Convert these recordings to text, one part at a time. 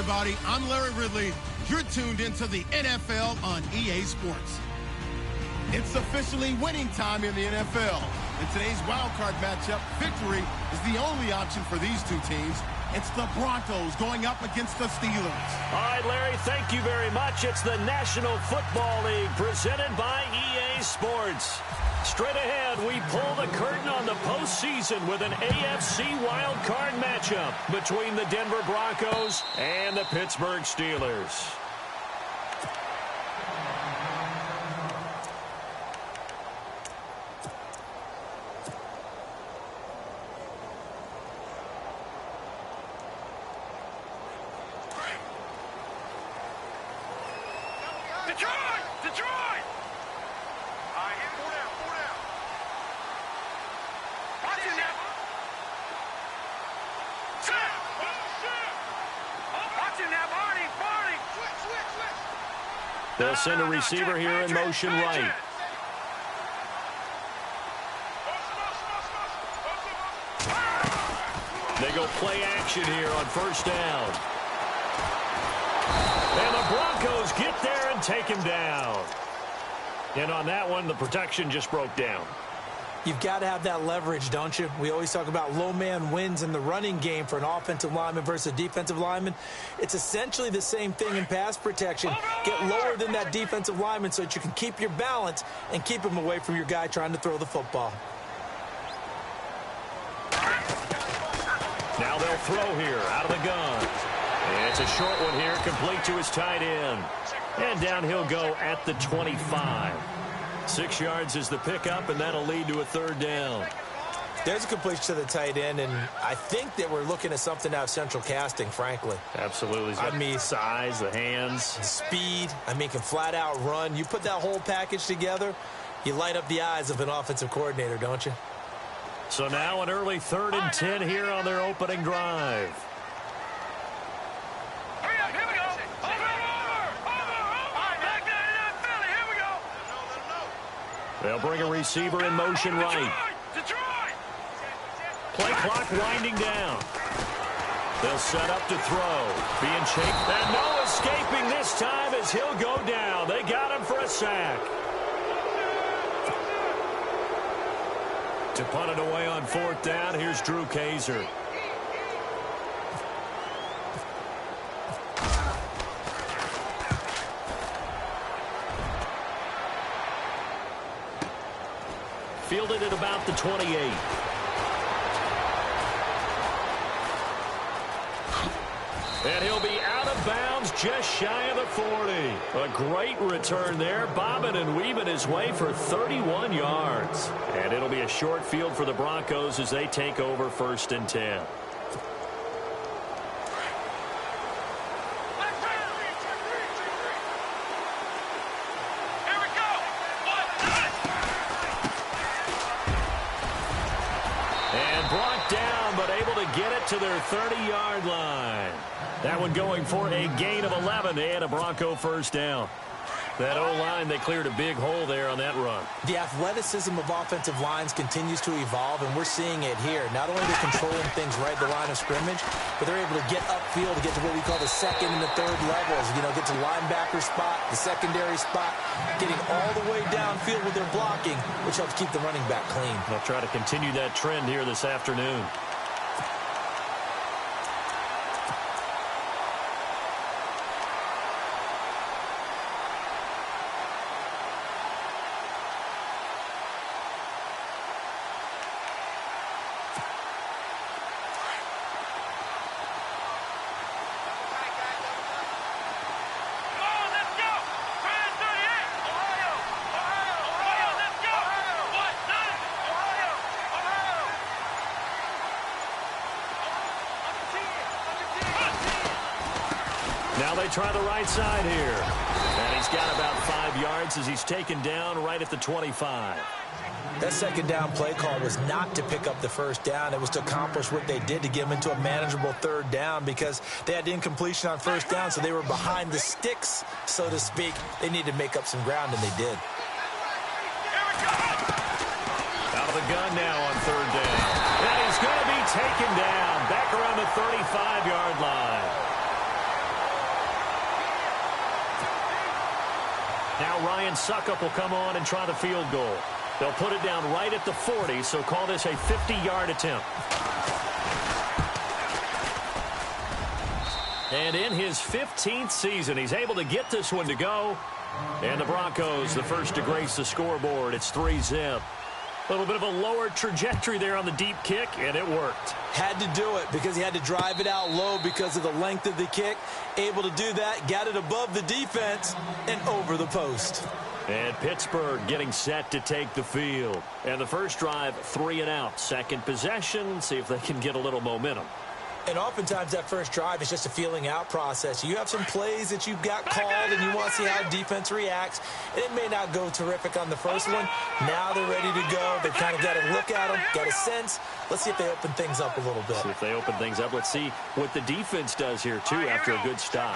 everybody. I'm Larry Ridley. You're tuned into the NFL on EA Sports. It's officially winning time in the NFL. In today's wildcard matchup, victory is the only option for these two teams. It's the Broncos going up against the Steelers. All right, Larry, thank you very much. It's the National Football League presented by EA Sports. Straight ahead, we pull the curtain on the postseason with an AFC wildcard matchup between the Denver Broncos and the Pittsburgh Steelers. They'll send a receiver here in motion right. They go play action here on first down. And the Broncos get there and take him down. And on that one, the protection just broke down. You've got to have that leverage, don't you? We always talk about low man wins in the running game for an offensive lineman versus a defensive lineman. It's essentially the same thing in pass protection. Get lower than that defensive lineman so that you can keep your balance and keep him away from your guy trying to throw the football. Now they'll throw here out of the gun. And it's a short one here, complete to his tight end. And down he'll go at the 25. 6 yards is the pickup, and that'll lead to a third down. There's a completion to the tight end, and I think that we're looking at something out of central casting, frankly. Absolutely. I mean, size, the hands. The speed. I mean, can flat out run. You put that whole package together, you light up the eyes of an offensive coordinator, don't you? So now an early 3rd and 10 here on their opening drive. They'll bring a receiver in motion right. Play clock winding down. They'll set up to throw. Being chased. And no escaping this time as he'll go down. They got him for a sack. To punt it away on 4th down, here's Drew Kaiser. Fielded at about the 28. And he'll be out of bounds just shy of the 40. A great return there, bobbing and weaving his way for 31 yards. And it'll be a short field for the Broncos as they take over 1st and 10. Get it to their 30-yard line. That one going for a gain of 11 and a Bronco first down. That O-line, they cleared a big hole there on that run. The athleticism of offensive lines continues to evolve, and we're seeing it here. Not only they're controlling things right at the line of scrimmage, but they're able to get upfield to get to what we call the 2nd and the 3rd levels. You know, get to linebacker spot, the secondary spot, getting all the way downfield with their blocking, which helps keep the running back clean. They'll try to continue that trend here this afternoon. Now they try the right side here. And he's got about 5 yards as he's taken down right at the 25. That 2nd down play call was not to pick up the 1st down. It was to accomplish what they did to get them into a manageable 3rd down because they had incompletion on 1st down, so they were behind the sticks, so to speak. They needed to make up some ground, and they did. Out of the gun now on 3rd down. And he's going to be taken down back around the 35-yard line. Now Ryan Suckup will come on and try the field goal. They'll put it down right at the 40, so call this a 50-yard attempt. And in his 15th season, he's able to get this one to go. And the Broncos, the first to grace the scoreboard. It's 3-zip. A little bit of a lower trajectory there on the deep kick, and it worked. Had to do it because he had to drive it out low because of the length of the kick. Able to do that, got it above the defense, and over the post. And Pittsburgh getting set to take the field. And the first drive, 3 and out. Second possession, see if they can get a little momentum. And oftentimes that first drive is just a feeling out process. You have some plays that you've got called and you want to see how defense reacts. And it may not go terrific on the first one. Now they're ready to go. They've kind of got to look at them, got a sense. Let's see if they open things up a little bit. See if they open things up. Let's see what the defense does here, too, after a good stop.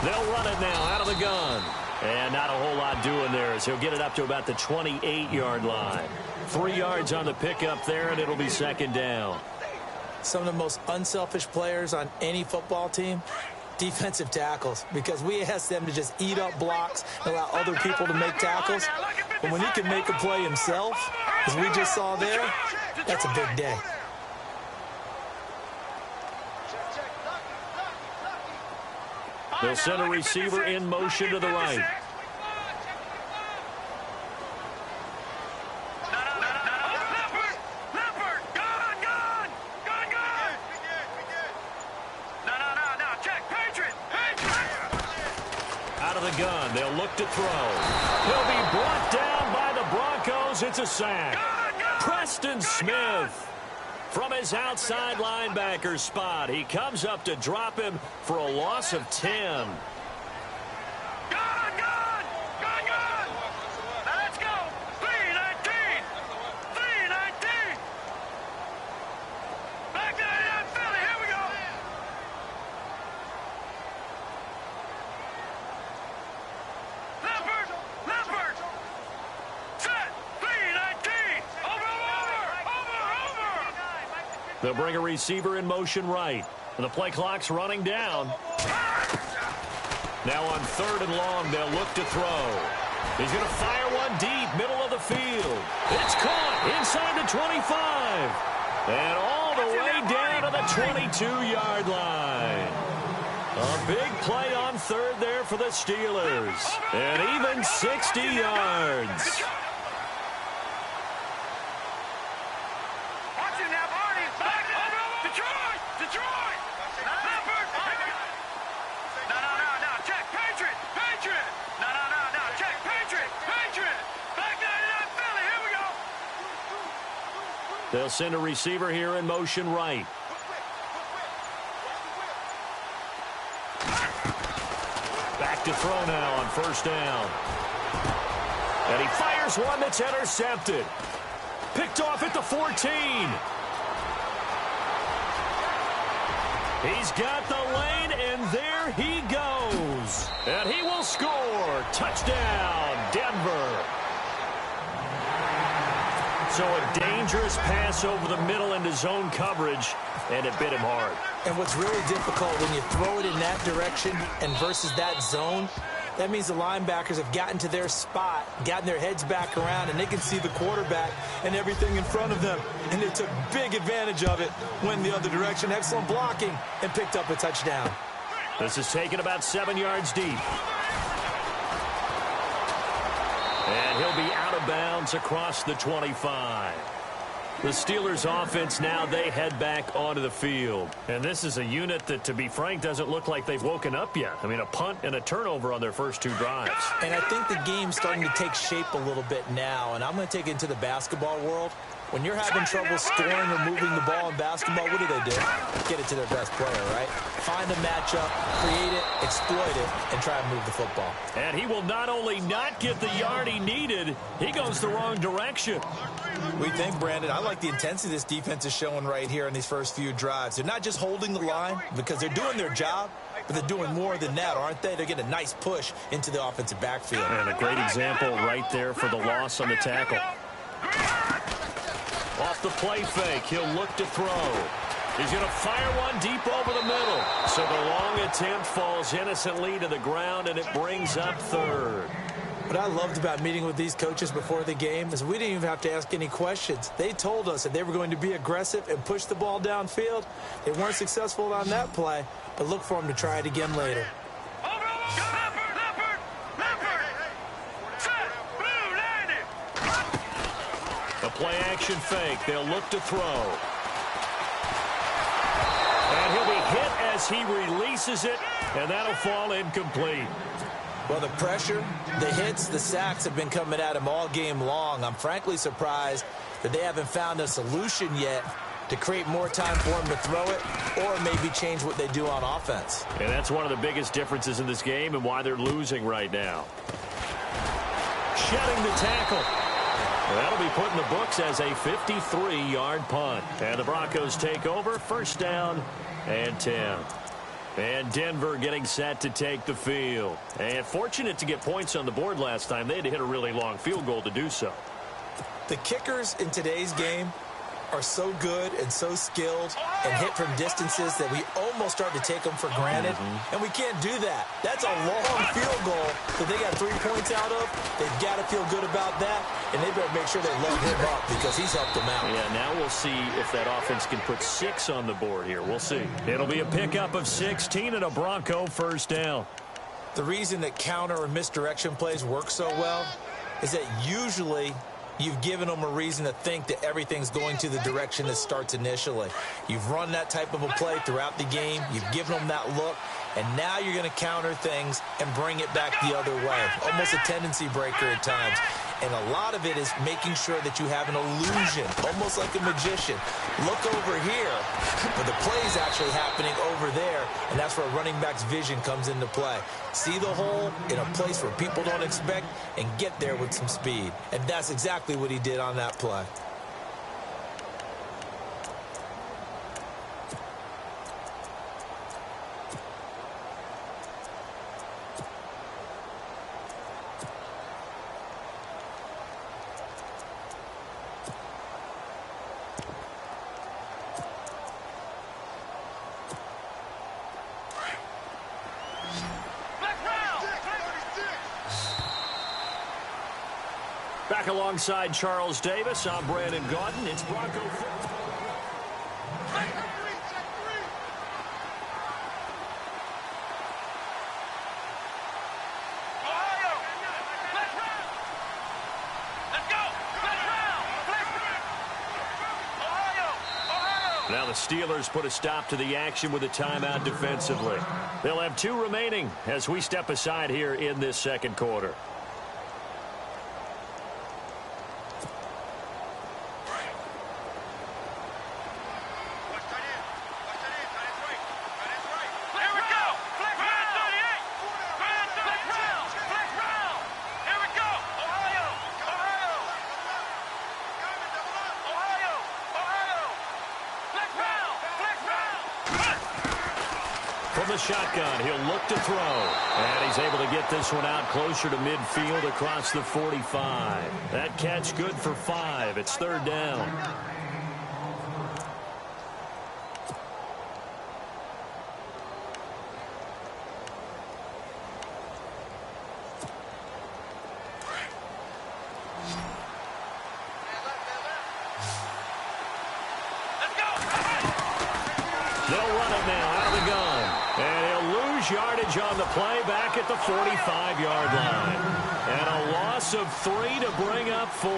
They'll run it now out of the gun. And not a whole lot doing there as he'll get it up to about the 28-yard line. 3 yards on the pickup there, and it'll be second down. Some of the most unselfish players on any football team, defensive tackles, because we ask them to just eat up blocks and allow other people to make tackles. But when he can make a play himself, as we just saw there, that's a big day. They'll send a receiver in motion to the right. Out of the gun, they'll look to throw. He'll be brought down by the Broncos. It's a sack. Preston Smith from his outside linebacker spot. He comes up to drop him for a loss of 10. Let's go. 3-19. 3-19. Back to that Philly. Here we go. Leopard. Set. 3-19. Over. They'll bring a receiver in motion right. And the play clock's running down. Now on 3rd and long, they'll look to throw. He's going to fire one deep, middle of the field. It's caught inside the 25. And all the way down to the 22-yard line. A big play on 3rd there for the Steelers. And even 60 yards. They'll send a receiver here in motion right. Back to throw now on 1st down. And he fires one that's intercepted. Picked off at the 14. He's got the lane, and there he goes. And he will score. Touchdown, Denver. So a dangerous pass over the middle into zone coverage, and it bit him hard. And what's really difficult when you throw it in that direction and versus that zone, that means the linebackers have gotten to their spot, gotten their heads back around, and they can see the quarterback and everything in front of them. And they took big advantage of it, went the other direction. Excellent blocking, and picked up a touchdown. This is taken about 7 yards deep. And he'll be out of bounds across the 25. The Steelers offense now, they head back onto the field. And this is a unit that, to be frank, doesn't look like they've woken up yet. I mean, a punt and a turnover on their first 2 drives. And I think the game's starting to take shape a little bit now. And I'm going to take it into the basketball world. When you're having trouble scoring or moving the ball in basketball, what do? Get it to their best player, right? Find a matchup, create it, exploit it, and try and move the football. And he will not only not get the yard he needed, he goes the wrong direction. We think, Brandon, I like the intensity this defense is showing right here in these first few drives. They're not just holding the line because they're doing their job, but they're doing more than that, aren't they? They're getting a nice push into the offensive backfield. And a great example right there for the loss on the tackle. Off the play fake, he'll look to throw. He's going to fire one deep over the middle. So the long attempt falls innocently to the ground, and it brings up third. What I loved about meeting with these coaches before the game is we didn't even have to ask any questions. They told us that they were going to be aggressive and push the ball downfield. They weren't successful on that play, but look for them to try it again later. A play-action fake. They'll look to throw. And he'll be hit as he releases it, and that'll fall incomplete. Well, the pressure, the hits, the sacks have been coming at him all game long. I'm frankly surprised that they haven't found a solution yet to create more time for him to throw it or maybe change what they do on offense. And that's one of the biggest differences in this game and why they're losing right now. Shedding the tackle. That'll be put in the books as a 53-yard punt. And the Broncos take over, first down and 10. And Denver getting set to take the field. And fortunate to get points on the board last time. They had to hit a really long field goal to do so. The kickers in today's game are so good and so skilled and hit from distances that we almost start to take them for granted. And we can't do that. That's a long field goal that they got 3 points out of. They've got to feel good about that, and they better make sure they load him up because he's helped them out. Yeah, now we'll see if that offense can put 6 on the board here. We'll see. It'll be a pickup of 16 and a Bronco first down. The reason that counter or misdirection plays work so well is that usually you've given them a reason to think that everything's going to the direction it starts initially. You've run that type of a play throughout the game. You've given them that look. And now you're going to counter things and bring it back the other way. Almost a tendency breaker at times. And a lot of it is making sure that you have an illusion, almost like a magician. Look over here, but the play is actually happening over there, and that's where a running back's vision comes into play. See the hole in a place where people don't expect and get there with some speed. And that's exactly what he did on that play. Back alongside Charles Davis, I'm Brandon Gaudin. It's Bronco football. Now the Steelers put a stop to the action with a timeout defensively. They'll have 2 remaining as we step aside here in this second quarter. From the shotgun, he'll look to throw. And he's able to get this one out closer to midfield across the 45. That catch good for 5. It's third down. They'll run it now out of the gun. And he'll lose yardage on the play back at the 45-yard line. And a loss of 3 to bring up 4.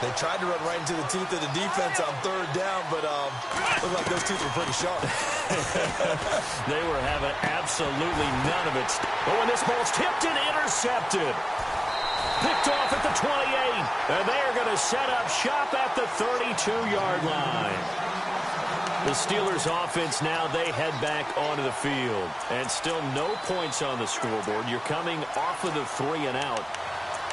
They tried to run right into the teeth of the defense on third down, but looked like those teeth were pretty sharp. They were having absolutely none of it. Oh, and this ball's tipped and intercepted. Picked off at the 28. And they are going to set up shop at the 32-yard line. The Steelers offense now, they head back onto the field. And still no points on the scoreboard. You're coming off of the 3 and out.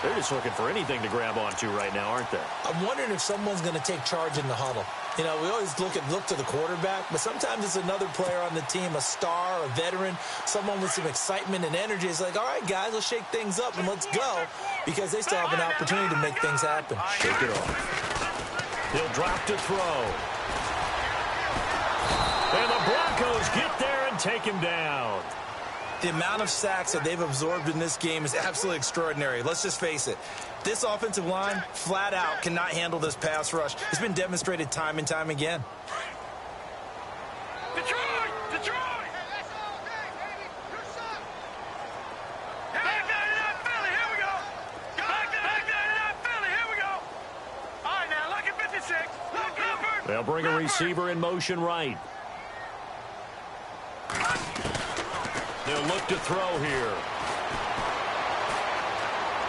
They're just looking for anything to grab onto right now, aren't they? I'm wondering if someone's going to take charge in the huddle. You know, we always look to the quarterback, but sometimes it's another player on the team, a star, a veteran, someone with some excitement and energy. It's like, all right, guys, let's shake things up and let's go, because they still have an opportunity to make things happen. Shake it off. He'll drop to throw. Broncos get there and take him down. The amount of sacks that they've absorbed in this game is absolutely extraordinary. Let's just face it. This offensive line, flat out, cannot handle this pass rush. It's been demonstrated time and time again. Detroit! Detroit! Back down in that Philly, here we go! Back down in that Philly, here we go! All right, now, look at 56. Look, They'll bring a receiver in motion right. They'll look to throw here.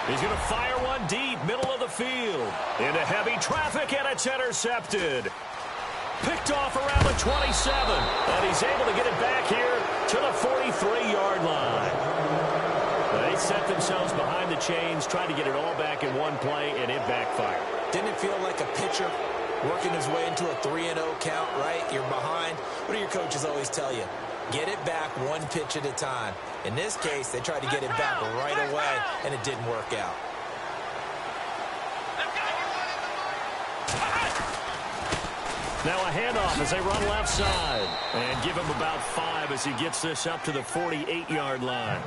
He's going to fire one deep, middle of the field. Into heavy traffic, and it's intercepted. Picked off around the 27, and he's able to get it back here to the 43-yard line. They set themselves behind the chains, trying to get it all back in one play, and it backfired. Didn't it feel like a pitcher working his way into a 3-0 count, right? You're behind. What do your coaches always tell you? Get it back one pitch at a time. In this case, they tried to get it back right away, and it didn't work out. Now a handoff as they run left side. And give him about 5 as he gets this up to the 48-yard line.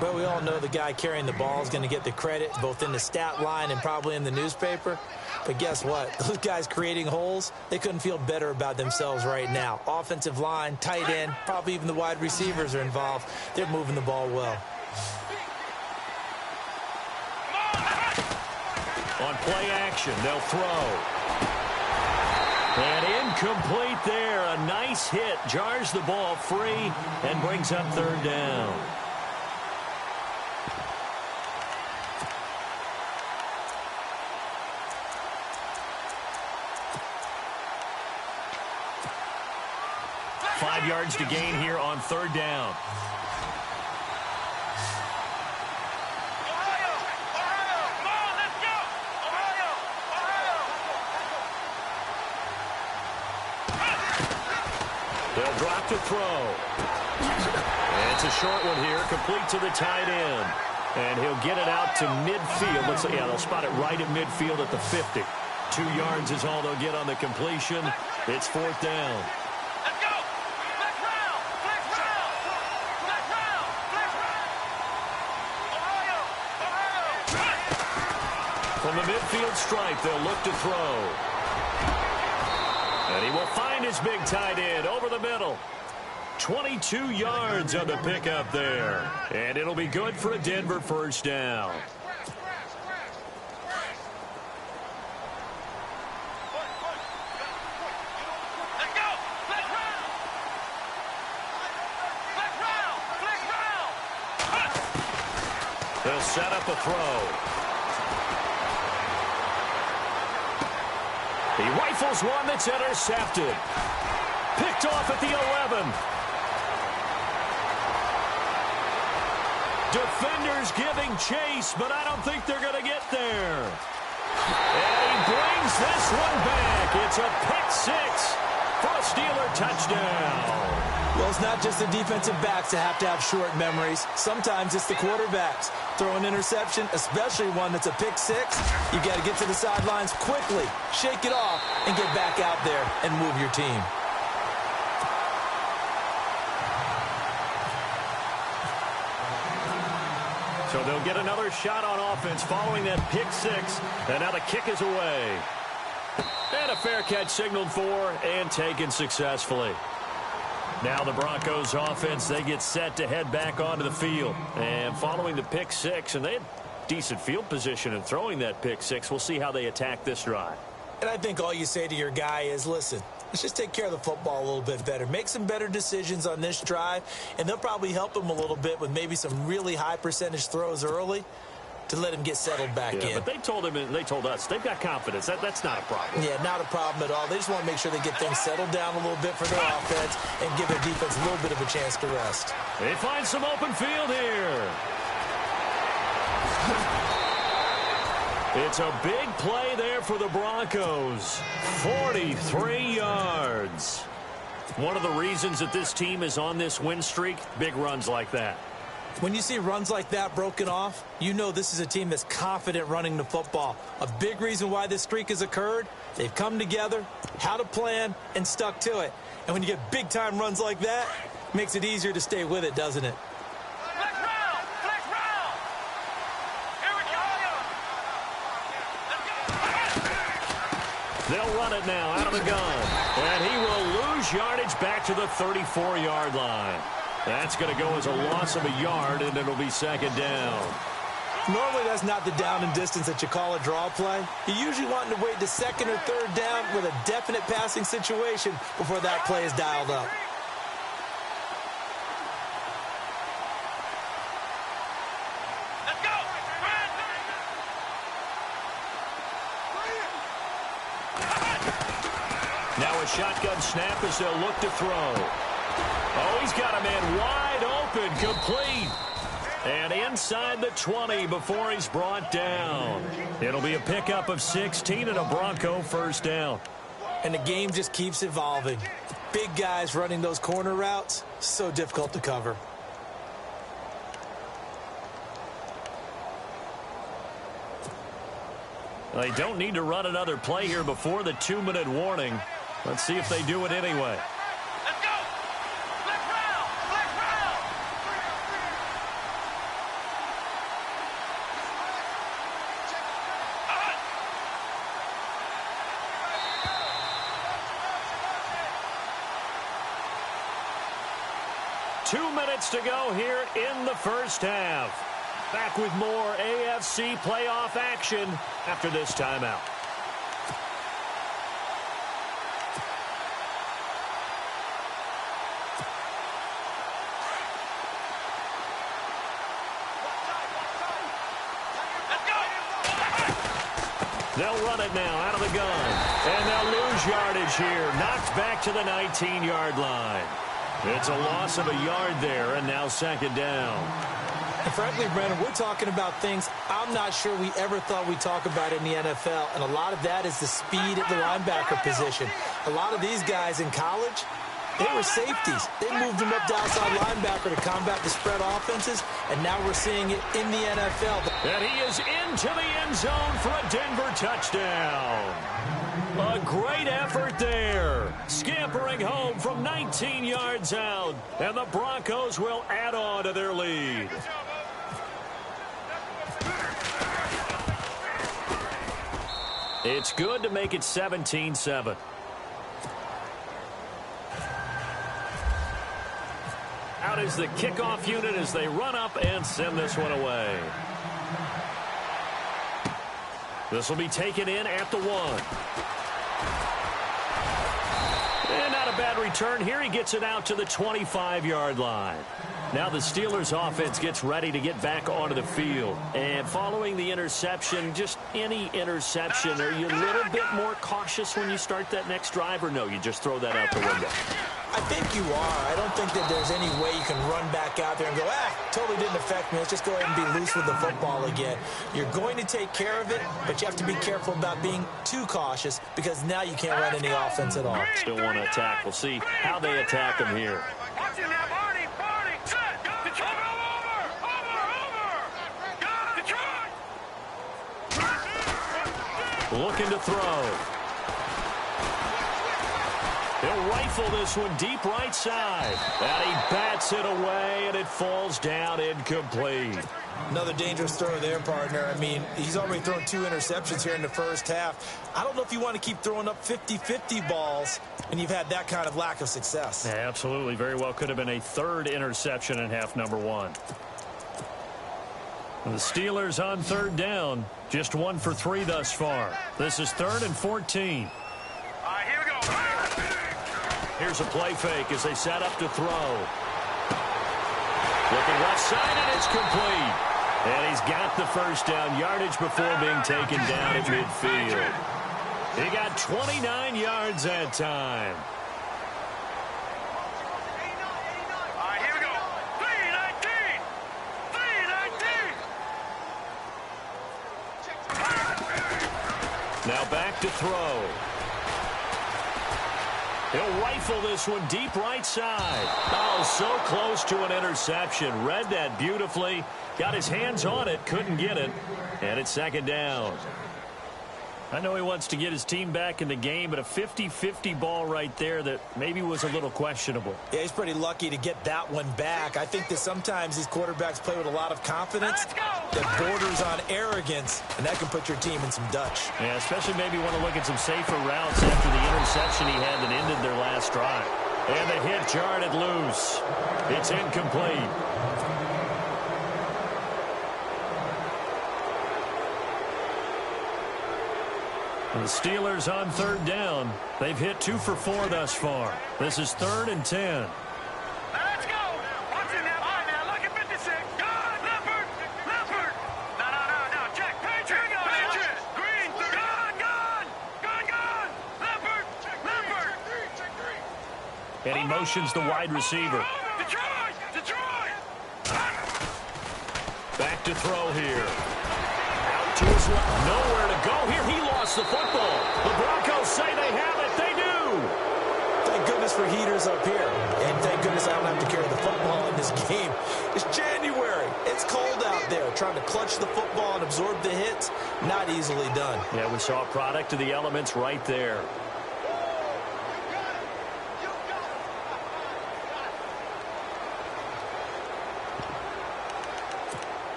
But we all know the guy carrying the ball is going to get the credit, both in the stat line and probably in the newspaper. But guess what? Those guys creating holes, they couldn't feel better about themselves right now. Offensive line, tight end, probably even the wide receivers are involved. They're moving the ball well. On play action, they'll throw. And incomplete there. A nice hit. Jars the ball free and brings up third down. Five yards to gain here on third down. Ohio! Come on, let's go! Ohio! They'll drop to throw. And it's a short one here, complete to the tight end. And he'll get it out to midfield. Let's see, yeah, they'll spot it right at midfield at the 50. 2 yards is all they'll get on the completion. It's fourth down. Let's go! Flex round! Flex round! Flex round! Flex round! Ohio! From the midfield stripe, they'll look to throw. And he will find his big tight end over the middle. 22 yards on the pickup there. And it'll be good for a Denver first down. Let's go! Flex round! Flex round! Flex round! They'll set up a throw. He rifles one that's intercepted. Picked off at the 11. Defenders giving chase, but I don't think they're going to get there. And he brings this one back. It's a pick six for a Steeler touchdown. Well, it's not just the defensive backs that have to have short memories. Sometimes it's the quarterbacks. Throw an interception, especially one that's a pick six, you got to get to the sidelines quickly, shake it off, and get back out there and move your team. So they'll get another shot on offense following that pick six, and now the kick is away. And a fair catch signaled for and taken successfully. Now the Broncos offense, they get set to head back onto the field. And following the pick six, and they had decent field position in throwing that pick six. We'll see how they attack this drive. And I think all you say to your guy is, listen, let's just take care of the football a little bit better. Make some better decisions on this drive, and they'll probably help him a little bit with maybe some really high percentage throws early to let him get settled back in. But they told him, and they told us, they've got confidence. That's not a problem. Yeah, not a problem at all. They just want to make sure they get things settled down a little bit for their offense and give their defense a little bit of a chance to rest. They find some open field here. It's a big play there for the Broncos. 43 yards. One of the reasons that this team is on this win streak, big runs like that. When you see runs like that broken off, you know this is a team that's confident running the football. A big reason why this streak has occurred, they've come together, had a plan, and stuck to it. And when you get big-time runs like that, it makes it easier to stay with it, doesn't it? Flex round! Flex round! Here we go! They'll run it now out of the gun. And he will lose yardage back to the 34-yard line. That's going to go as a loss of a yard, and it'll be second down. Normally, that's not the down and distance that you call a draw play. You're usually wanting to wait to second or third down with a definite passing situation before that play is dialed up. Let's go! Now a shotgun snap as they'll look to throw. Oh, he's got a man wide open, complete. And inside the 20 before he's brought down. It'll be a pickup of 16 and a Bronco first down. And the game just keeps evolving. Big guys running those corner routes, so difficult to cover. They don't need to run another play here before the 2-minute warning. Let's see if they do it anyway. Let's go! Flex round! Flex round! Two minutes to go here in the first half. Back with more AFC playoff action after this timeout. They'll run it now out of the gun. And they'll lose yardage here. Knocked back to the 19-yard line. It's a loss of a yard there, and now second down. And frankly, Brennan, we're talking about things I'm not sure we ever thought we'd talk about in the NFL. And a lot of that is the speed at the linebacker position. A lot of these guys in college, they were safeties. They moved them up to outside linebacker to combat the spread offenses, and now we're seeing it in the NFL. And he is into the end zone for a Denver touchdown. A great effort there. Scampering home from 19 yards out, and the Broncos will add on to their lead. It's good to make it 17-7. Out is the kickoff unit as they run up and send this one away. This will be taken in at the 1. And not a bad return here. He gets it out to the 25-yard line. Now the Steelers offense gets ready to get back onto the field. And following the interception, just any interception, are you a little bit more cautious when you start that next drive, or no, you just throw that out the window? I think you are. I don't think that there's any way you can run back out there and go, totally didn't affect me. Let's just go ahead and be loose with the football again. You're going to take care of it, but you have to be careful about being too cautious because now you can't run any offense at all. Still want to attack. We'll see how they attack him here. Watch it now, Barney, set, Detroit, over, Detroit! Looking to throw. He'll rifle this one deep right side. And he bats it away, and it falls down incomplete. Another dangerous throw there, partner. I mean, he's already thrown 2 interceptions here in the first half. I don't know if you want to keep throwing up 50-50 balls when you've had that kind of lack of success. Yeah, absolutely. Very well could have been a 3rd interception in half number 1. The Steelers on 3rd down. Just 1 for 3 thus far. This is 3rd and 14. All right, here we go. Here's a play fake as they set up to throw. Looking left side, and it's complete. And he's got the first down yardage before being taken down at midfield. He got 29 yards that time. All right, here we go. 319! 319! Now back to throw. He'll rifle this one deep right side. Oh, so close to an interception. Read that beautifully. Got his hands on it, couldn't get it. And it's second down. I know he wants to get his team back in the game, but a 50-50 ball right there that maybe was a little questionable. Yeah, he's pretty lucky to get that one back. I think that sometimes these quarterbacks play with a lot of confidence that borders on arrogance, and that can put your team in some Dutch. Yeah, especially maybe want to look at some safer routes after the interception he had that ended their last drive. And the hit jarred it loose. It's incomplete. The Steelers on third down. They've hit 2 for 4 thus far. This is 3rd and 10. Let's go. What's in that? All right, now look at 56. Gone, Leopard. Leopard. No. Check. Patriot. Patriot. Green. Gone. Leopard. And he motions the wide receiver. Detroit. Back to throw here. Out to his left. Nowhere to go here. He lost the football. The Broncos say they have it. They do. Thank goodness for heaters up here. And thank goodness I don't have to carry the football in this game. It's January. It's cold out there. Trying to clutch the football and absorb the hits, not easily done. Yeah, we saw a product of the elements right there.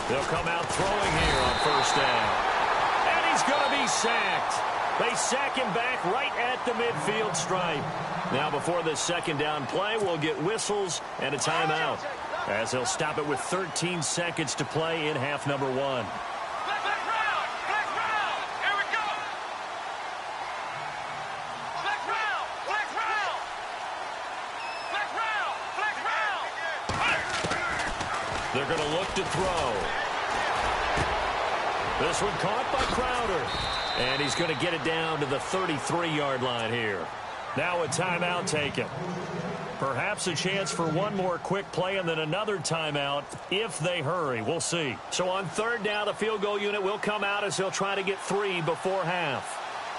They'll come out throwing here on first down. And he's going to be sacked. They sack him back right at the midfield stripe. Now before this second down play, we'll get whistles and a timeout, as he'll stop it with 13 seconds to play in half number 1. They're going to look to throw. This one caught by Crowder. And he's going to get it down to the 33-yard line here. Now a timeout taken. Perhaps a chance for one more quick play and then another timeout if they hurry. We'll see. So on third down, the field goal unit will come out as they'll try to get 3 before half.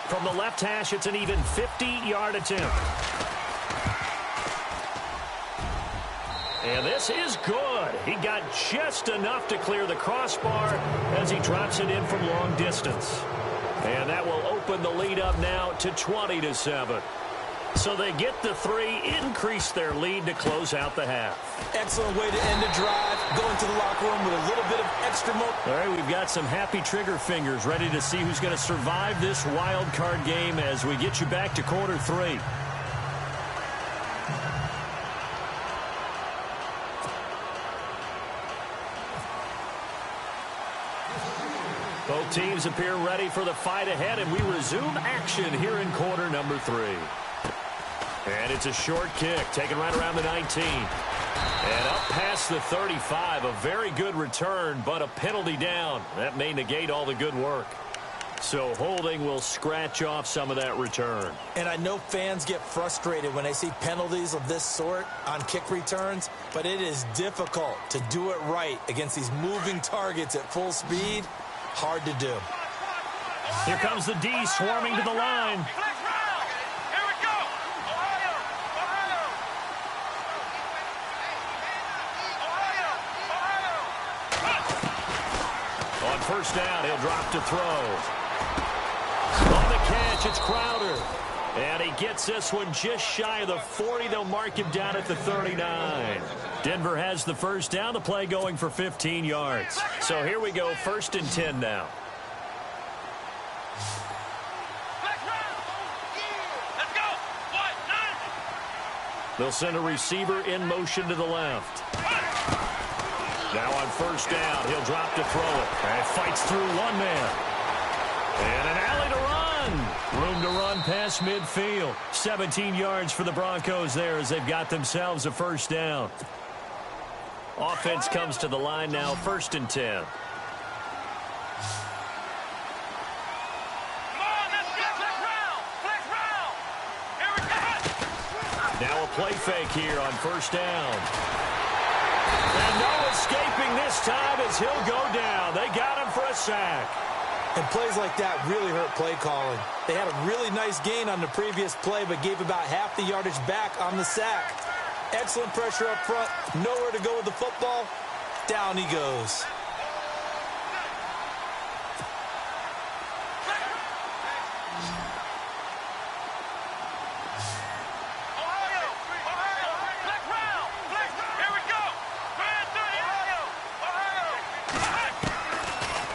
From the left hash, it's an even 50-yard attempt. And this is good. He got just enough to clear the crossbar as he drops it in from long distance. And that will open the lead up now to 20-7. So they get the 3, increase their lead to close out the half. Excellent way to end a drive. Go into the locker room with a little bit of extra mo. All right, we've got some happy trigger fingers ready to see who's going to survive this wild card game as we get you back to quarter 3. Both teams appear ready for the fight ahead, and we resume action here in quarter number 3. And it's a short kick, taken right around the 19. And up past the 35, a very good return, but a penalty down. That may negate all the good work. So holding will scratch off some of that return. And I know fans get frustrated when they see penalties of this sort on kick returns, but it is difficult to do it right against these moving targets at full speed. Hard to do. Here comes the D swarming to the line. Here we go. Ohio. On first down, he'll drop to throw. On the catch, it's Crowder. And he gets this one just shy of the 40. They'll mark him down at the 39. Denver has the first down. The play going for 15 yards. So here we go, 1st and 10 now. Let's go. They'll send a receiver in motion to the left. Now on first down, he'll drop to throw it. And fights through one man. And an alley to run. Room to run past midfield. 17 yards for the Broncos there as they've got themselves a first down. Offense comes to the line now, 1st and 10. play fake here on first down. And no escaping this time as he'll go down. They got him for a sack. And plays like that really hurt play calling. They had a really nice gain on the previous play, but gave about half the yardage back on the sack. Excellent pressure up front. Nowhere to go with the football. Down he goes.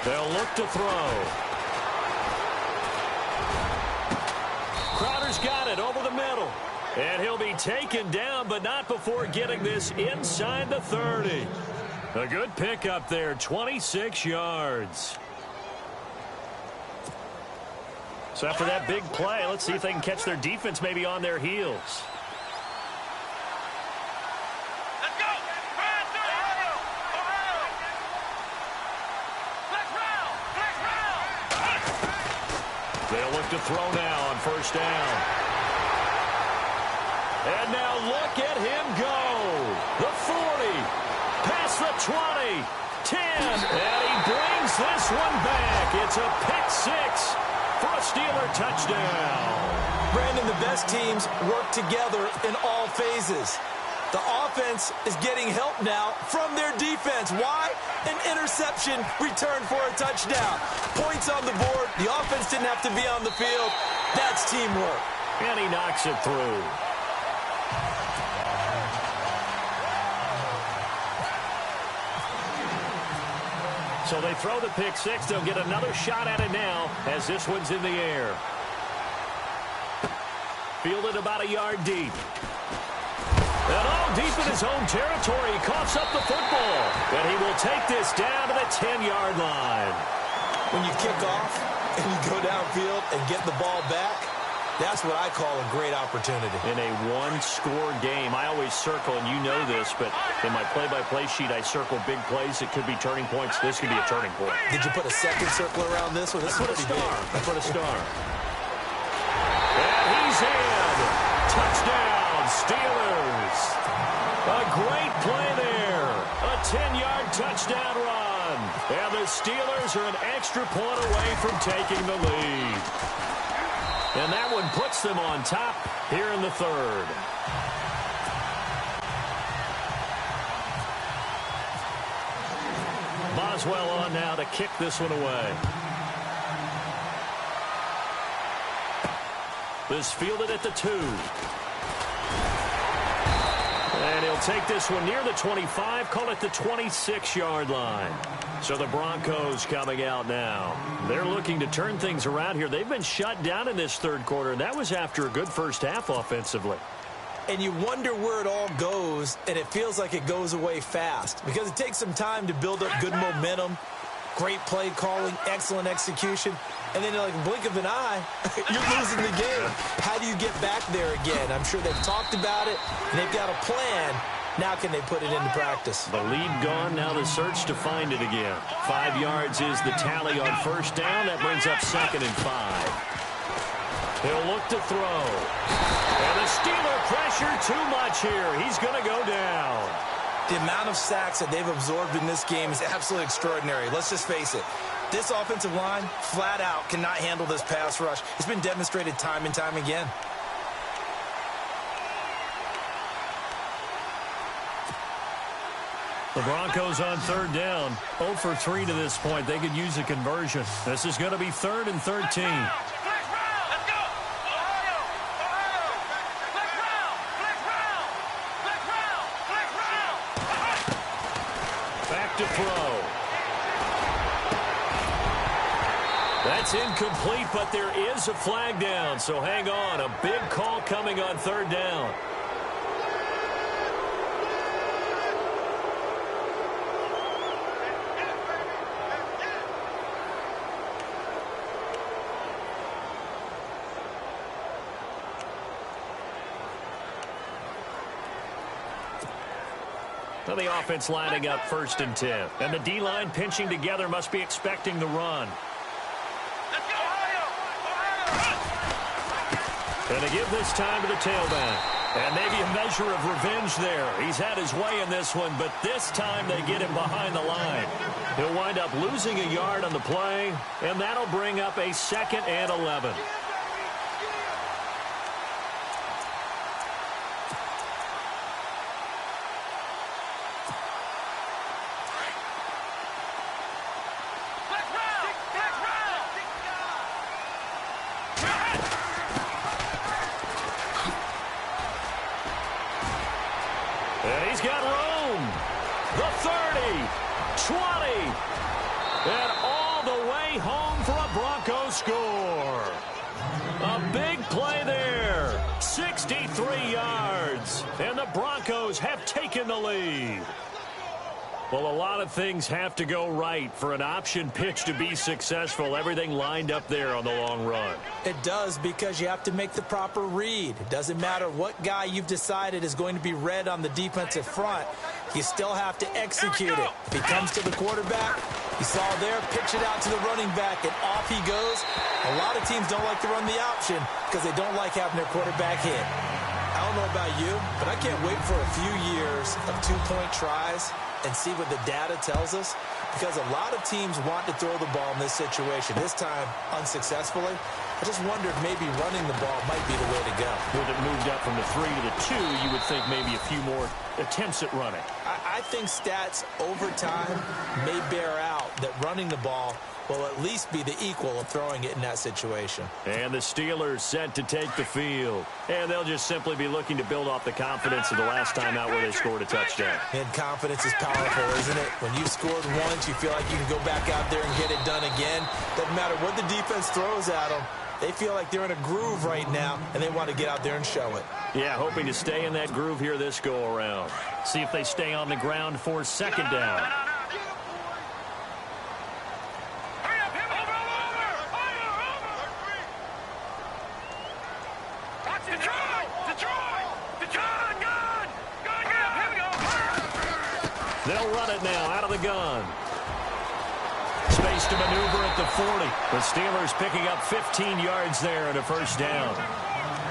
They'll look to throw. Crowder's got it over the middle. And he'll be taken down, but not before getting this inside the 30. A good pickup there, 26 yards. So after that big play, let's see if they can catch their defense maybe on their heels. They'll look to throw now on first down. And now look at him go. The 40, past the 20, 10, and he brings this one back. It's a pick six for a Steeler touchdown. Brandon, the best teams work together in all phases. The offense is getting help now from their defense. Why? An interception returned for a touchdown. Points on the board. The offense didn't have to be on the field. That's teamwork. And he knocks it through. So they throw the pick six. They'll get another shot at it now as this one's in the air. Fielded about a yard deep. And all deep in his own territory. He coughs up the football. And he will take this down to the 10-yard line. When you kick off and you go downfield and get the ball back, that's what I call a great opportunity. In a one-score game, I always circle, and you know this, but in my play-by-play sheet, I circle big plays. It could be turning points. This could be a turning point. Did you put a second circle around this one? This I put a star. I put a star. And he's in. Touchdown, Steelers. A great play there. A 10-yard touchdown run. And the Steelers are an extra point away from taking the lead. And that one puts them on top here in the third. Boswell on now to kick this one away. This fielded at the 2. And he'll take this one near the 25, call it the 26-yard line. So the Broncos coming out now. They're looking to turn things around here. They've been shut down in this third quarter, and that was after a good first half offensively. And you wonder where it all goes, and it feels like it goes away fast because it takes some time to build up good momentum, great play calling, excellent execution, and then like a blink of an eye, you're losing the game. How do you get back there again? I'm sure they've talked about it, and they've got a plan. Now can they put it into practice? The lead gone, now the search to find it again. 5 yards is the tally on first down. That brings up 2nd and 5. He'll look to throw. And the Steeler pressure too much here. He's going to go down. The amount of sacks that they've absorbed in this game is absolutely extraordinary. Let's just face it. This offensive line, flat out, cannot handle this pass rush. It's been demonstrated time and time again. The Broncos on third down. 0 for 3 to this point. They could use a conversion. This is going to be 3rd and 13. Back to throw. That's incomplete, but there is a flag down, so hang on. A big call coming on third down. Well, the offense lining up 1st and 10. And the D-line pinching together must be expecting the run. And they give this time to the tailback. And maybe a measure of revenge there. He's had his way in this one, but this time they get him behind the line. He'll wind up losing a yard on the play, and that'll bring up a 2nd and 11. And he's got room. The 30, 20, and all the way home for a Broncos score. A big play there. 63 yards. And the Broncos have taken the lead. Well, a lot of things have to go right for an option pitch to be successful. Everything lined up there on the long run. It does, because you have to make the proper read. It doesn't matter what guy you've decided is going to be read on the defensive front. You still have to execute it. If he comes to the quarterback, you saw there, pitch it out to the running back, and off he goes. A lot of teams don't like to run the option because they don't like having their quarterback hit. I don't know about you, but I can't wait for a few years of two-point tries and see what the data tells us, because a lot of teams want to throw the ball in this situation, this time unsuccessfully. I just wondered maybe running the ball might be the way to go. With it moved up from the 3 to the 2, you would think maybe a few more attempts at running. I think stats over time may bear out that running the ball will at least be the equal of throwing it in that situation. And the Steelers set to take the field. And they'll just simply be looking to build off the confidence of the last time out where they scored a touchdown. And confidence is powerful, isn't it? When you've scored once, you feel like you can go back out there and get it done again. Doesn't matter what the defense throws at them. They feel like they're in a groove right now, and they want to get out there and show it. Yeah, hoping to stay in that groove here this go-around. See if they stay on the ground for 2nd down. They'll run it now out of the gun. Space to maneuver at the 40. The Steelers picking up 15 yards there and a 1st down.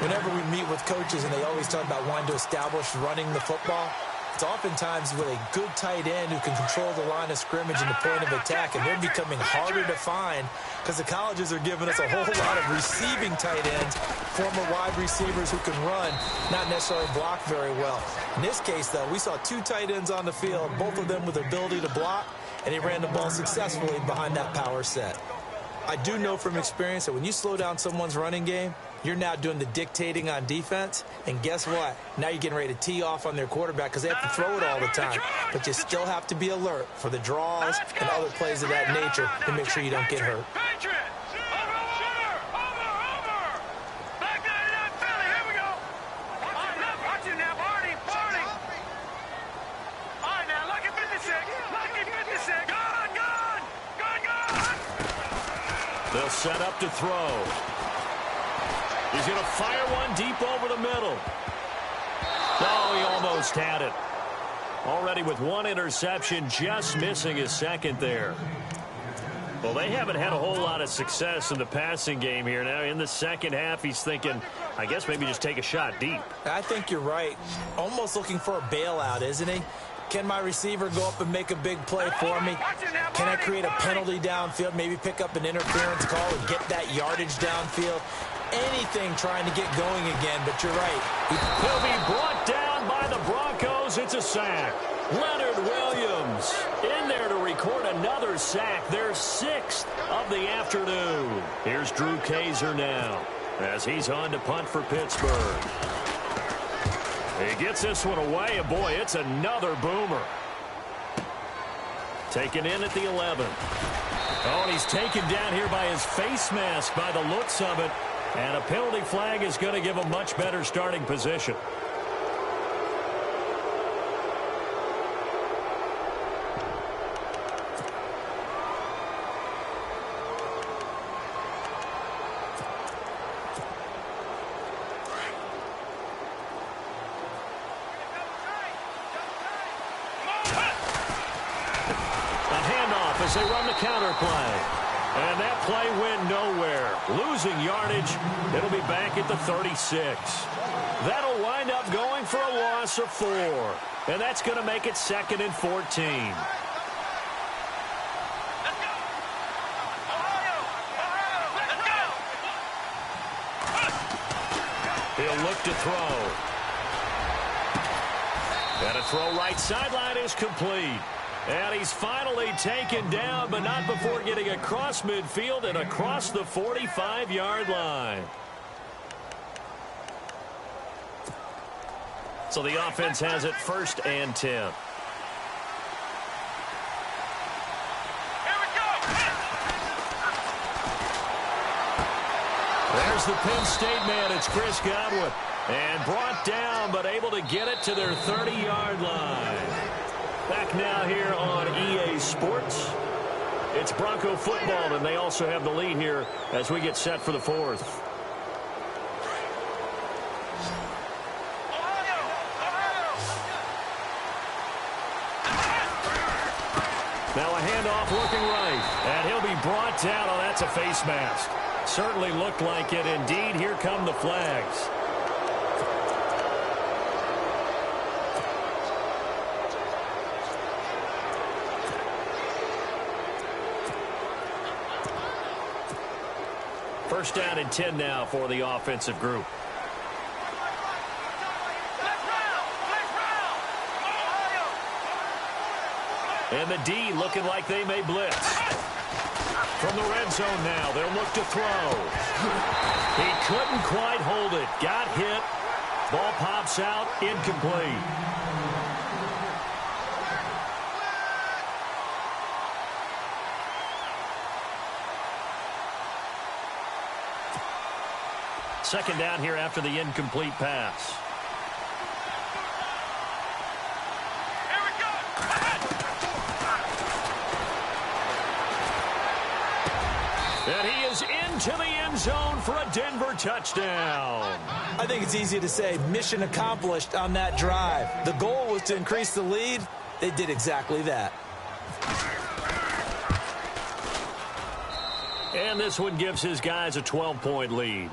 Whenever we meet with coaches and they always talk about wanting to establish running the football, it's oftentimes with a good tight end who can control the line of scrimmage and the point of attack, and they're becoming harder to find because the colleges are giving us a whole lot of receiving tight ends, former wide receivers who can run, not necessarily block very well. In this case, though, we saw 2 tight ends on the field, both of them with the ability to block, and he ran the ball successfully behind that power set. I do know from experience that when you slow down someone's running game, you're now doing the dictating on defense, and guess what? Now you're getting ready to tee off on their quarterback because they have to throw it all the time. But you still have to be alert for the draws and other plays of that nature to make sure you don't get hurt. They'll set up to throw. He's going to fire one deep over the middle. Oh, he almost had it. Already with 1 interception, just missing his 2nd there. Well, they haven't had a whole lot of success in the passing game here. Now, in the 2nd half, he's thinking, I guess maybe just take a shot deep. I think you're right. Almost looking for a bailout, isn't he? Can my receiver go up and make a big play for me? Can I create a penalty downfield, maybe pick up an interference call and get that yardage downfield? Anything trying to get going again, but you're right. He'll be brought down by the Broncos. It's a sack. Leonard Williams in there to record another sack, their 6th of the afternoon. Here's Drew Kaiser now as he's on to punt for Pittsburgh. He gets this one away, and boy, it's another boomer. Taken in at the 11. Oh, and he's taken down here by his face mask by the looks of it. And a penalty flag is going to give a much better starting position. As they run the counter play. And that play went nowhere. Losing yardage. It'll be back at the 36. That'll wind wind up going for a loss of 4. And that's going to make it 2nd and 14. Let's go. Ohio, let's go. He'll look to throw. And a throw right sideline is complete. And he's finally taken down, but not before getting across midfield and across the 45-yard line. So the offense has it 1st and 10. Here we go. There's the Penn State man. It's Chris Godwin. And brought down, but able to get it to their 30-yard line. Back now here on EA Sports. It's Bronco football, and they also have the lead here as we get set for the 4th. Now a handoff looking right, and he'll be brought down. Oh, that's a face mask. Certainly looked like it. Indeed, here come the flags. First down and 10 now for the offensive group. And the D looking like they may blitz. From the red zone now, they'll look to throw. He couldn't quite hold it. Got hit. Ball pops out, incomplete. Second down here after the incomplete pass. Here we go. And he is into the end zone for a Denver touchdown. I think it's easy to say mission accomplished on that drive. The goal was to increase the lead. They did exactly that. And this one gives his guys a 12-point lead.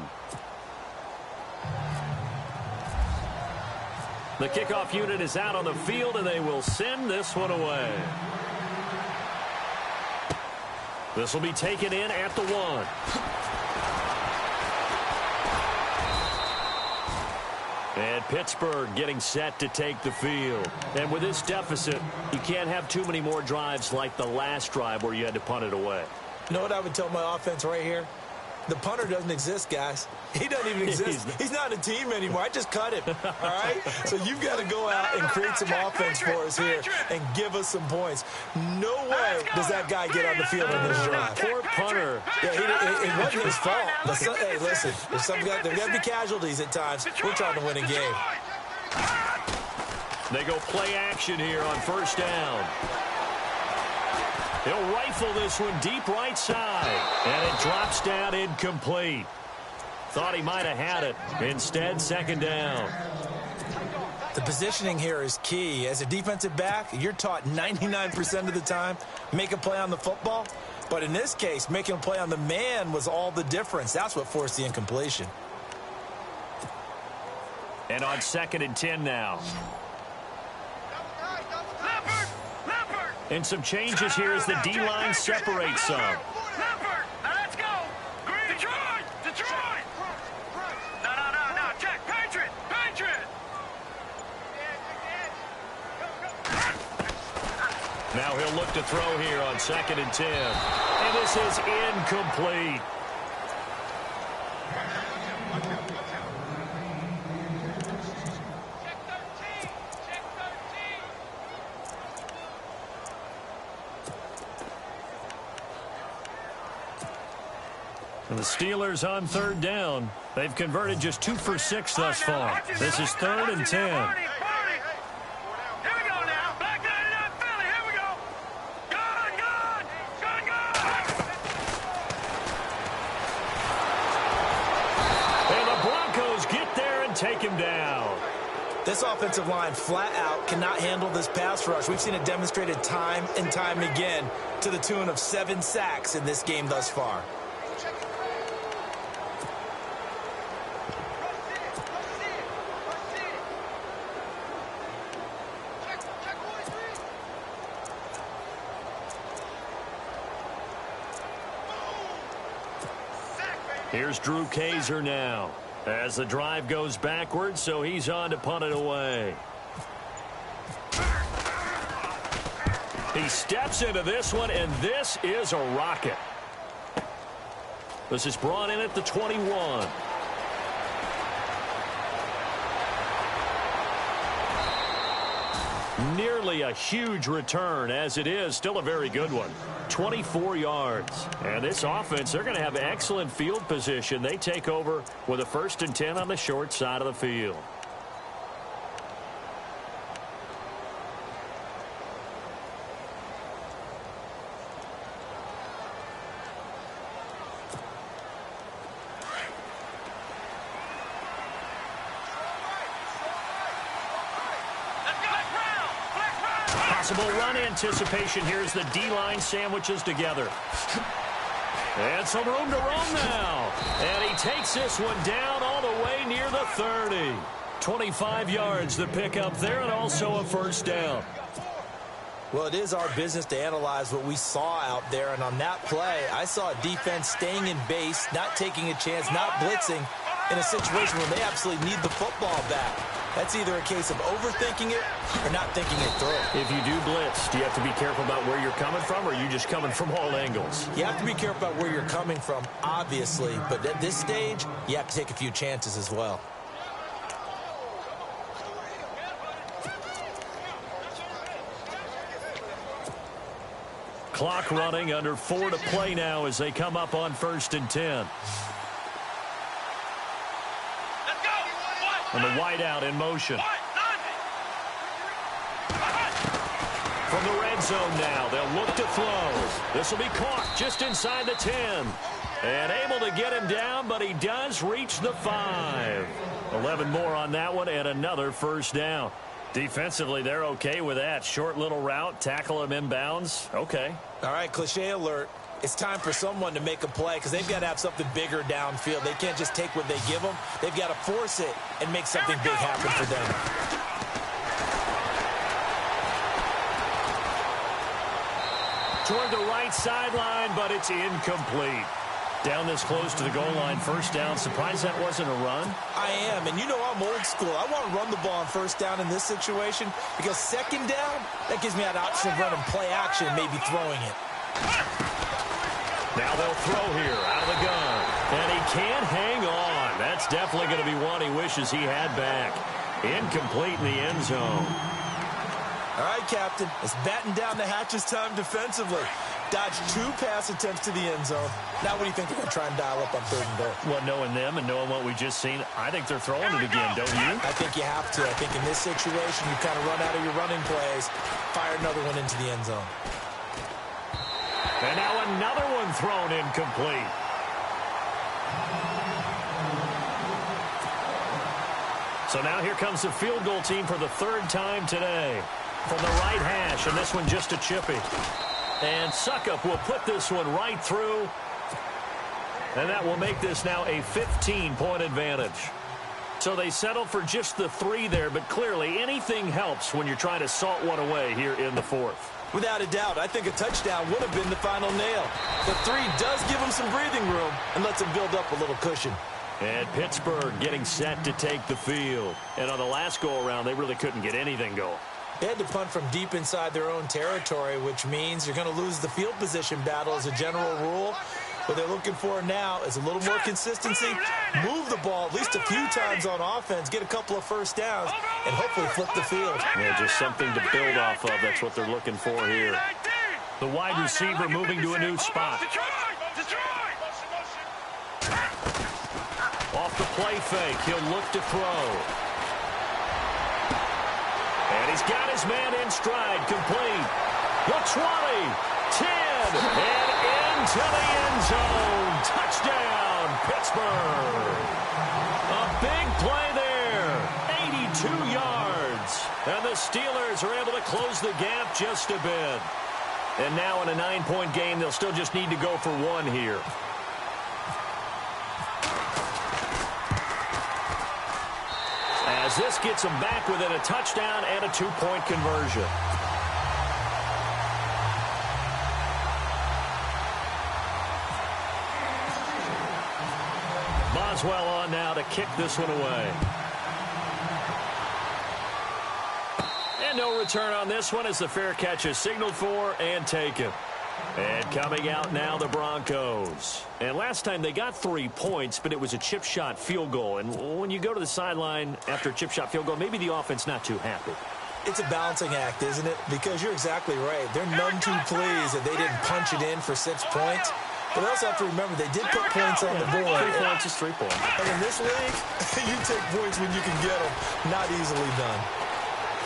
The kickoff unit is out on the field, and they will send this one away. This will be taken in at the 1. And Pittsburgh getting set to take the field. And with this deficit, you can't have too many more drives like the last drive where you had to punt it away. You know what I would tell my offense right here? The punter doesn't exist, guys. He doesn't even exist. He's not a team anymore. I just cut him, all right? So you've got to go out and create some offense for us here and give us some points. No way does that guy get on the field in this drive. Poor punter. Yeah, it wasn't his fault. Hey, listen, there's got to be casualties at times. We're trying to win a game. They go play action here on first down. He'll rifle this one deep right side. And it drops down incomplete. Thought he might have had it. Instead, second down. The positioning here is key. As a defensive back, you're taught 99% of the time, make a play on the football. But in this case, making a play on the man was all the difference. That's what forced the incompletion. And on 2nd and 10 now. And some changes here as the D-line separates some. Leopard, now let's go. Green. Detroit. No, Jack, Patriot. Now he'll look to throw here on 2nd and 10. And this is incomplete. And the Steelers on 3rd down. They've converted just 2 for 6 thus far. This is 3rd and 10. Here we go now. Black 99 Philly. Here we go. Gun. And the Broncos get there and take him down. This offensive line flat out cannot handle this pass rush. We've seen it demonstrated time and time again to the tune of 7 sacks in this game thus far. Here's BigQadeer's now. As the drive goes backwards, so he's on to punt it away. He steps into this one, and this is a rocket. This is brought in at the 21. Nearly a huge return, as it is still a very good one. 24 yards. And this offense, they're going to have excellent field position. They take over with a 1st and 10 on the short side of the field. Possible run anticipation here as the D-line sandwiches together. And some room to roam now. And he takes this one down all the way near the 30. 25 yards the pick up there, and also a 1st down. Well, it is our business to analyze what we saw out there, and on that play, I saw a defense staying in base, not taking a chance, not blitzing in a situation where they absolutely need the football back. That's either a case of overthinking it or not thinking it through. If you do blitz, do you have to be careful about where you're coming from, or are you just coming from all angles? You have to be careful about where you're coming from, obviously, but at this stage, you have to take a few chances as well. Clock running, under 4 to play now as they come up on 1st and 10. And the wideout in motion. From the red zone now, they'll look to throw. This will be caught just inside the 10. And able to get him down, but he does reach the 5. 11 more on that one, and another 1st down. Defensively, they're okay with that. Short little route, tackle him inbounds. Okay. All right, cliche alert. It's time for someone to make a play because they've got to have something bigger downfield. They can't just take what they give them. They've got to force it and make something big happen for them. Toward the right sideline, but it's incomplete. Down this close to the goal line, 1st down. Surprised that wasn't a run? I am, and you know I'm old school. I want to run the ball on 1st down in this situation because 2nd down, that gives me an option of running play action, maybe throwing it. Now they'll throw here out of the gun. And he can't hang on. That's definitely going to be one he wishes he had back. Incomplete in the end zone. All right, Captain. It's batten down the hatches time defensively. Dodged 2 pass attempts to the end zone. Now what do you think they're going to try and dial up on 3rd and goal? Well, knowing them and knowing what we just seen, I think they're throwing it again, don't you? I think you have to. I think in this situation, you kind of run out of your running plays, fire another one into the end zone. And now another one thrown incomplete. So now here comes the field goal team for the 3rd time today. From the right hash, and this one just a chippy. And Suckup will put this one right through. And that will make this now a 15-point advantage. So they settle for just the 3 there, but clearly anything helps when you're trying to salt one away here in the 4th. Without a doubt, I think a touchdown would have been the final nail. The 3 does give them some breathing room and lets them build up a little cushion. And Pittsburgh getting set to take the field. And on the last go-around, they really couldn't get anything going. They had to punt from deep inside their own territory, which means you're going to lose the field position battle as a general rule. What they're looking for now is a little more consistency, move the ball at least a few times on offense, get a couple of 1st downs, and hopefully flip the field. Yeah, just something to build off of. That's what they're looking for here. The wide receiver moving to a new spot. Off the play fake, he'll look to throw. And he's got his man in stride, complete. The 20, 10, and into the end zone. Touchdown, Pittsburgh. A big play there, 82 yards. And the Steelers are able to close the gap just a bit. And now in a 9-point game, they'll still just need to go for 1 here. As this gets them back within a touchdown and a 2-point conversion. Boswell on now to kick this one away. And no return on this one as the fair catch is signaled for and taken. And coming out now, the Broncos. And last time they got 3 points, but it was a chip shot field goal. And when you go to the sideline after a chip shot field goal, maybe the offense not too happy. It's a balancing act, isn't it? Because you're exactly right. They're none too pleased that they didn't punch it in for 6 points. But they also have to remember they did put points on the board. 3 points is 3 points. And in this league, you take points when you can get them. Not easily done.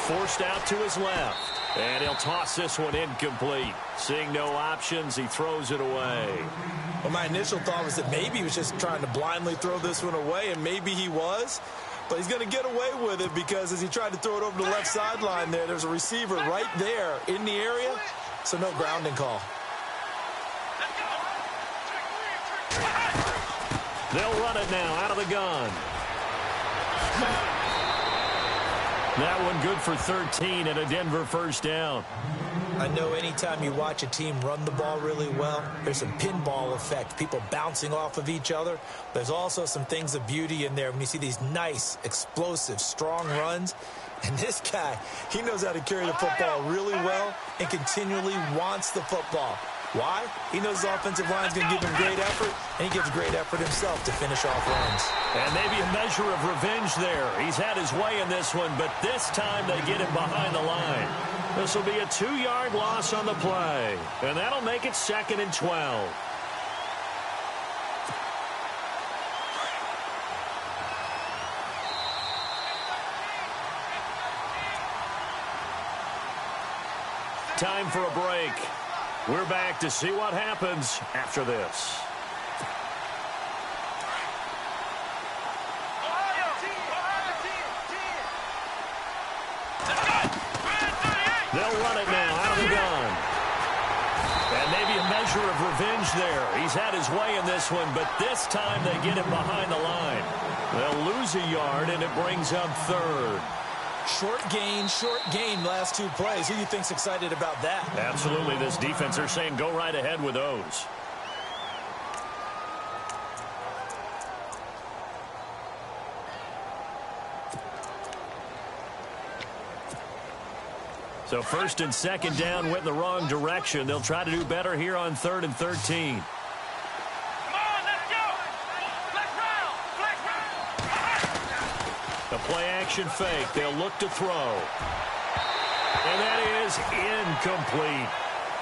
Forced out to his left. And he'll toss this one incomplete. Seeing no options, he throws it away. Well, my initial thought was that maybe he was just trying to blindly throw this one away, and maybe he was. But he's going to get away with it because as he tried to throw it over the left sideline there's a receiver right there in the area, so no grounding call. They'll run it now out of the gun. That one good for 13 and a Denver first down. I know anytime you watch a team run the ball really well, there's some pinball effect, people bouncing off of each other. There's also some things of beauty in there when you see these nice, explosive, strong runs. And this guy, he knows how to carry the football really well and continually wants the football. Why? He knows his offensive line's going to give him great effort, and he gives great effort himself to finish off runs. And maybe a measure of revenge there. He's had his way in this one, but this time they get him behind the line. This will be a 2-yard loss on the play, and that'll make it 2nd and 12. Time for a break. We're back to see what happens after this. They'll run it now out of the gun. And maybe a measure of revenge there. He's had his way in this one, but this time they get him behind the line. They'll lose a yard, and it brings up 3rd. Short gain last 2 plays. Who do you think's excited about that? Absolutely. This defense, they're saying go right ahead with those. So 1st and 2nd down went in the wrong direction. They'll try to do better here on 3rd and 13. The play-action fake. They'll look to throw. And that is incomplete.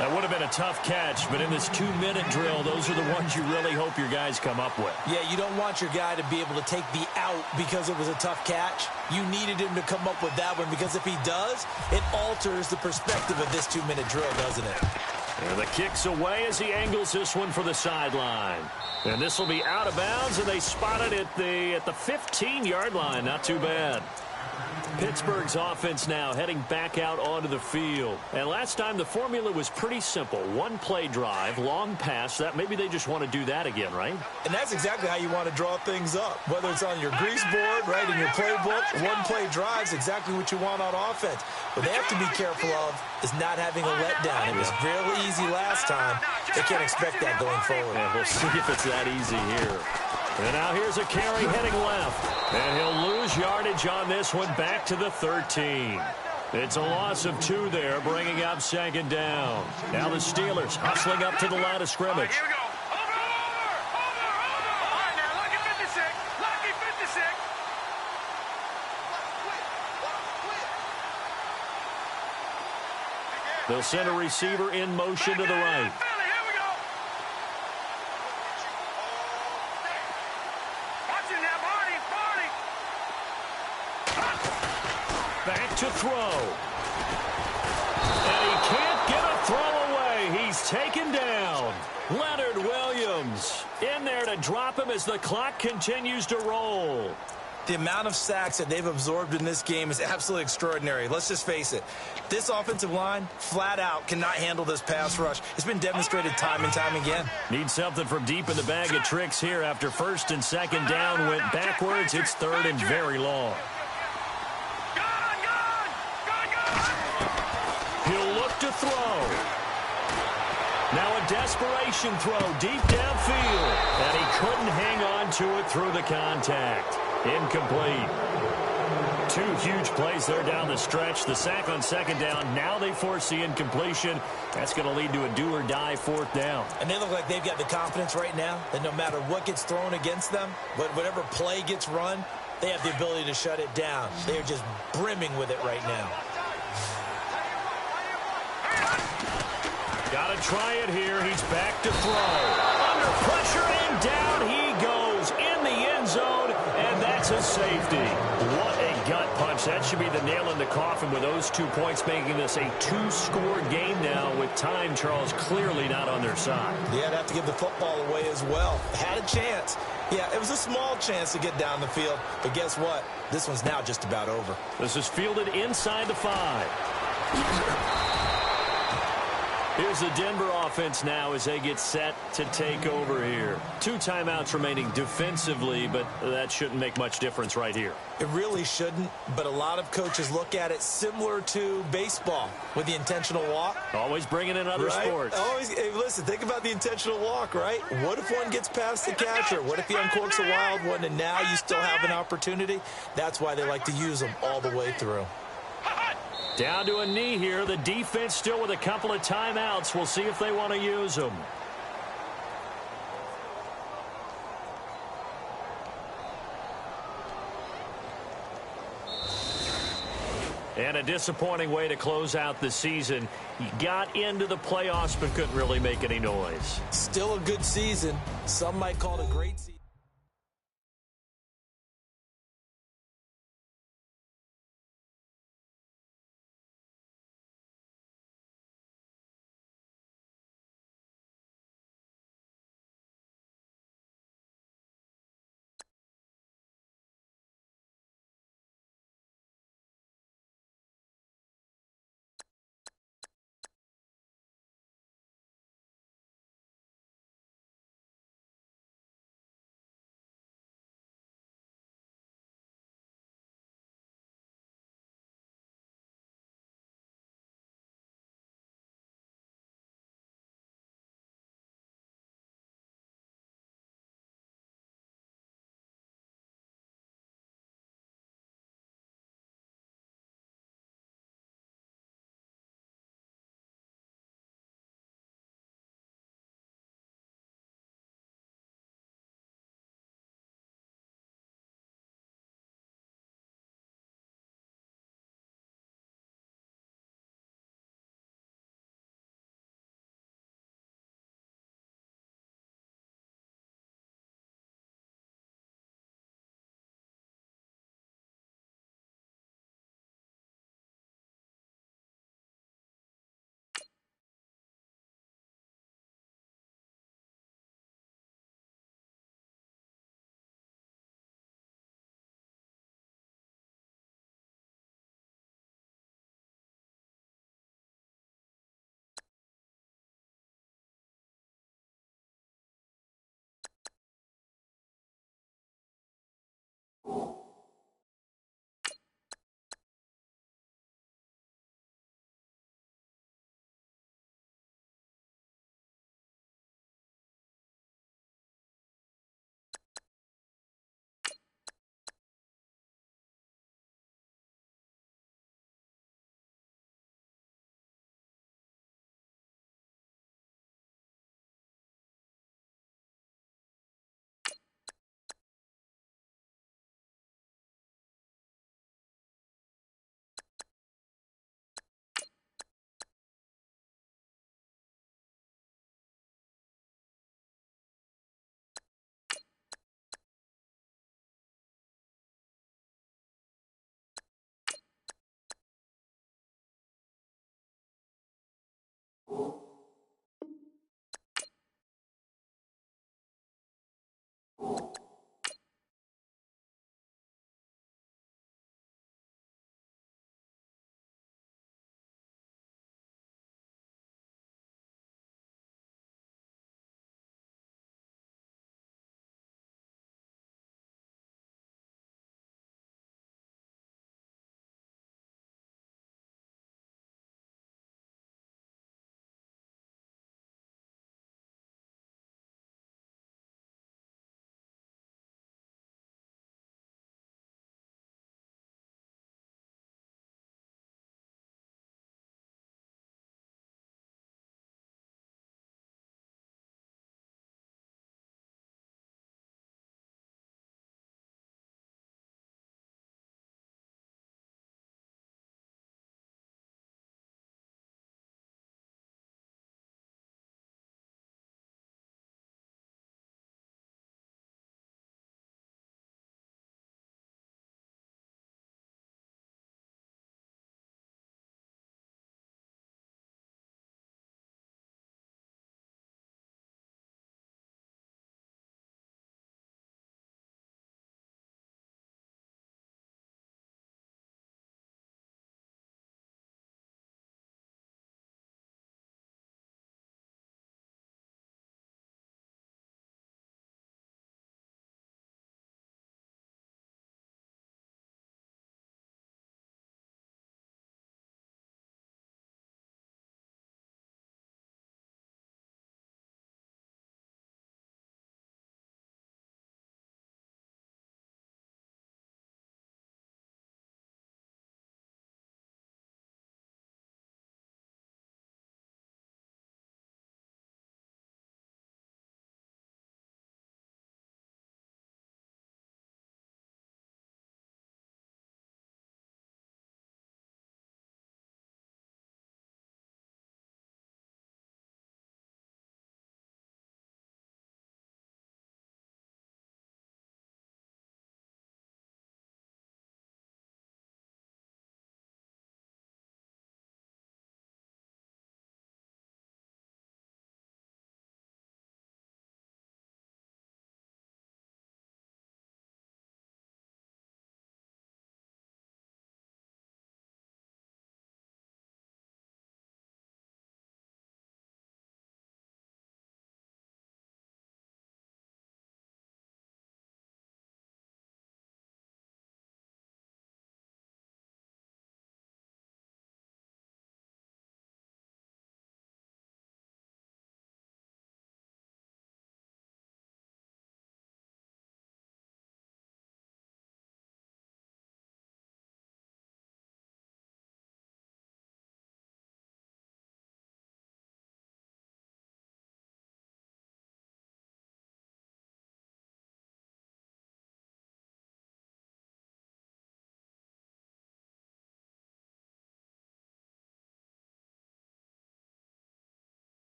That would have been a tough catch, but in this 2-minute drill, those are the ones you really hope your guys come up with. Yeah, you don't want your guy to be able to take the out because it was a tough catch. You needed him to come up with that one because if he does, it alters the perspective of this 2-minute drill, doesn't it? And the kick's away as he angles this one for the sideline. And this will be out of bounds, and they spot it at the 15-yard line. Not too bad. Pittsburgh's offense now heading back out onto the field. And last time the formula was pretty simple. 1-play drive, long pass. That maybe they just want to do that again, right? And that's exactly how you want to draw things up. Whether it's on your grease board, right, in your playbook, 1-play drives exactly what you want on offense. What they have to be careful of is not having a letdown. It was real easy last time. They can't expect that going forward. Yeah, we'll see if it's that easy here. And now here's a carry heading left. And he'll lose yardage on this one back to the 13. It's a loss of 2 there, bringing up 2nd down. Now the Steelers hustling up to the line of scrimmage. Here we go. Over. All right, now, lucky 56. Lucky 56. They'll send a receiver in motion to the right. Back to throw. And he can't get a throw away. He's taken down. Leonard Williams in there to drop him as the clock continues to roll. The amount of sacks that they've absorbed in this game is absolutely extraordinary. Let's just face it. This offensive line, flat out, cannot handle this pass rush. It's been demonstrated time and time again. Need something from deep in the bag of tricks here after 1st and 2nd down went backwards. It's 3rd and very long. He'll look to throw. Now a desperation throw deep downfield. And he couldn't hang on to it through the contact. Incomplete. Two huge plays there down the stretch. The sack on second down. Now they force the incompletion. That's going to lead to a do-or-die fourth down. And they look like they've got the confidence right now that no matter what gets thrown against them, whatever play gets run, they have the ability to shut it down. They are just brimming with it right now. Got to try it here. He's back to throw. Under pressure, and down he goes in the end zone, and that's a safety. What a gut punch. That should be the nail in the coffin with those 2 points, making this a two-score game now with time, Charles, clearly not on their side. Yeah, I'd have to give the football away as well. Had a chance. Yeah, it was a small chance to get down the field, but guess what? This one's now just about over. This is fielded inside the 5. Here's the Denver offense now as they get set to take over here. 2 timeouts remaining defensively, but that shouldn't make much difference right here. It really shouldn't, but a lot of coaches look at it similar to baseball with the intentional walk. Always bringing in other sports. Hey, listen, think about the intentional walk, right? What if one gets past the catcher? What if he uncorks a wild one and now you still have an opportunity? That's why they like to use them all the way through. Down to a knee here. The defense still with a couple of timeouts. We'll see if they want to use them. And a disappointing way to close out the season. You got into the playoffs but couldn't really make any noise. Still a good season. Some might call it a great season.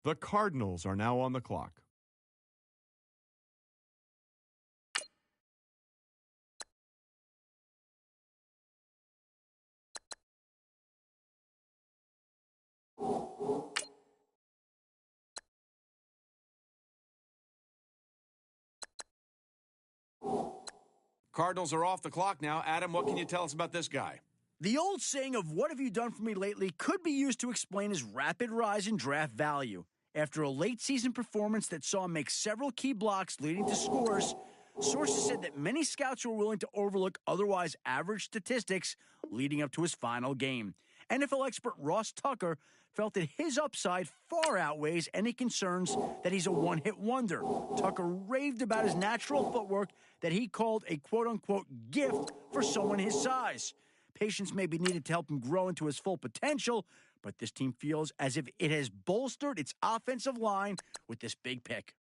The Cardinals are now on the clock. Cardinals are off the clock now. Adam, what can you tell us about this guy? The old saying of "what have you done for me lately" could be used to explain his rapid rise in draft value. After a late-season performance that saw him make several key blocks leading to scores, sources said that many scouts were willing to overlook otherwise average statistics leading up to his final game. NFL expert Ross Tucker felt that his upside far outweighs any concerns that he's a one-hit wonder. Tucker raved about his natural footwork that he called a quote-unquote gift for someone his size. Patience may be needed to help him grow into his full potential, but this team feels as if it has bolstered its offensive line with this big pick.